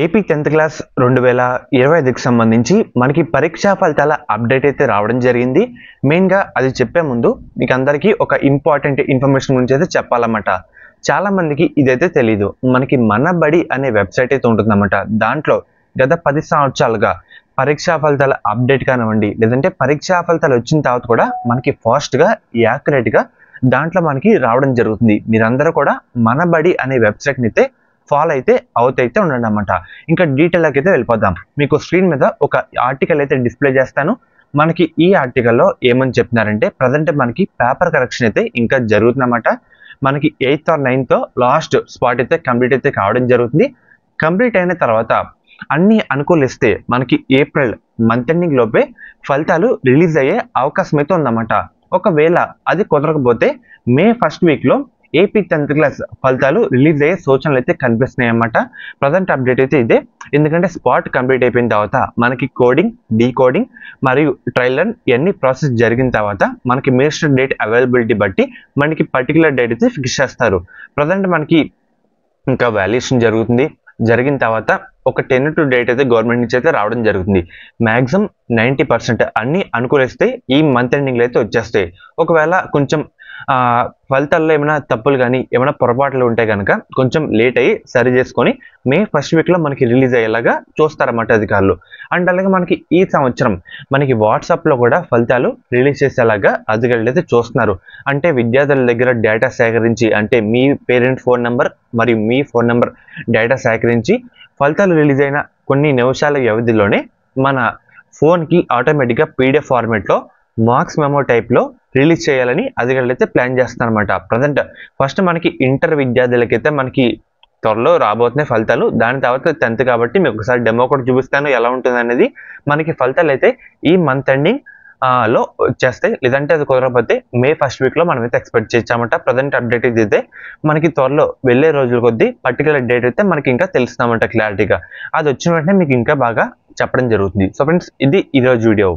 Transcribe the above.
AP 10th class 2025కి సంబంధించి మనకి పరీక్షా ఫలితాల అప్డేట్ అయితే రావడం జరిగింది. మెయిన్‌గా అది చెప్పే ముందు మీకు అందరికీ ఒక ఇంపార్టెంట్ ఇన్ఫర్మేషన్ గురించి అయితే చెప్పాలన్నమాట. చాలా మందికి ఇదైతే తెలీదు. మనకి మన బడి అనే వెబ్‌సైట్ అయితే ఉంటుందన్నమాట. దాంట్లో గత 10 సంవత్సరాలుగా పరీక్షా ఫలితాల అప్డేట్ కానివ్వండి, లేదంటే పరీక్షా ఫలితాలు వచ్చిన తర్వాత కూడా మనకి ఫాస్ట్‌గా, యాక్యురేట్‌గా దాంట్లో మనకి రావడం జరుగుతుంది. మీరందరూ కూడా మన బడి అనే వెబ్‌సైట్‌ని అయితే ఫాలో అయితే అవుతైతే ఉండండి అన్నమాట. ఇంకా డీటెయిల్‌లోకి అయితే వెళ్ళిపోదాం. మీకు స్క్రీన్ మీద ఒక ఆర్టికల్ అయితే డిస్ప్లే చేస్తాను. మనకి ఈ ఆర్టికల్‌లో ఏమని చెప్తున్నారంటే ప్రజెంట్ మనకి పేపర్ కరెక్షన్ అయితే ఇంకా జరుగుతుందన్నమాట. మనకి 8th or 9th last spot అయితే కంప్లీట్ అయితే కావడం జరుగుతుంది. కంప్లీట్ అయిన తర్వాత అన్ని అనుకూలిస్తే మనకి ఏప్రిల్ మంత్ ఎండింగ్ లోపే ఫలితాలు రిలీజ్ అయ్యే అవకాశం అయితే ఉందన్నమాట. ఒకవేళ అది కుదరకపోతే మే ఫస్ట్ వీక్‌లో ఏపీ 10th క్లాస్ ఫలితాలు రిలీజ్ అయ్యే సూచనలు అయితే కనిపిస్తున్నాయి అన్నమాట. ప్రజెంట్ అప్డేట్ అయితే ఇదే. ఎందుకంటే స్పాట్ కంప్లీట్ అయిపోయిన తర్వాత మనకి కోడింగ్, డీకోడింగ్ మరియు ట్రయల్ రన్ ఇవన్నీ ప్రాసెస్ జరిగిన తర్వాత మనకి మినిస్టర్ డేట్ అవైలబిలిటీ బట్టి మనకి పర్టికులర్ డేట్ అయితే ఫిక్స్ చేస్తారు. ప్రజెంట్ మనకి ఇంకా వాల్యుయేషన్ జరుగుతుంది. జరిగిన తర్వాత ఒక 10 to డేట్ అయితే గవర్నమెంట్ నుంచి అయితే రావడం జరుగుతుంది. మ్యాక్సిమం 90% అన్ని అనుకూలిస్తే ఈ మంత్ ఎండింగ్లో అయితే వచ్చేస్తాయి. ఒకవేళ కొంచెం ఫలితాల్లో ఏమైనా తప్పులు కానీ ఏమైనా పొరపాట్లు ఉంటే కనుక కొంచెం లేట్ అయ్యి సరి చేసుకొని మే ఫస్ట్ వీక్లో మనకి రిలీజ్ అయ్యేలాగా చూస్తారన్నమాట అధికారులు. అండ్ అలాగే మనకి ఈ సంవత్సరం మనకి వాట్సాప్లో కూడా ఫలితాలు రిలీజ్ చేసేలాగా అధికారులు అయితే చూస్తున్నారు. అంటే విద్యార్థుల దగ్గర డేటా సేకరించి, అంటే మీ పేరెంట్ ఫోన్ నెంబర్ మరియు మీ ఫోన్ నెంబర్ డేటా సేకరించి ఫలితాలు రిలీజ్ అయిన కొన్ని నిమిషాల వ్యవధిలోనే మన ఫోన్కి ఆటోమేటిక్గా పీడిఎఫ్ ఫార్మేట్లో మార్క్స్ మెమో టైప్లో రిలీజ్ చేయాలని అధికారులు అయితే ప్లాన్ చేస్తున్నారన్నమాట. ప్రజెంట్ ఫస్ట్ మనకి ఇంటర్ విద్యార్థులకైతే మనకి త్వరలో రాబోతున్నాయి ఫలితాలు. దాని తర్వాత 10th కాబట్టి మీకు ఒకసారి డెమో కూడా చూపిస్తాను ఎలా ఉంటుంది అనేది. మనకి ఫలితాలు అయితే ఈ మంత్ ఎండింగ్ లో వచ్చేస్తాయి. లేదంటే అది కుదరకపోతే మే ఫస్ట్ వీక్లో మనం అయితే ఎక్స్పెక్ట్ చేయొచ్చన్నమాట. ప్రజెంట్ అప్డేట్ అయితే మనకి త్వరలో వెళ్ళే రోజుల కొద్దీ పర్టికులర్ డేట్ అయితే మనకి ఇంకా తెలుస్తామంట క్లారిటీగా. అది వచ్చిన వెంటనే మీకు ఇంకా బాగా చెప్పడం జరుగుతుంది. సో ఫ్రెండ్స్, ఇది ఈరోజు వీడియో.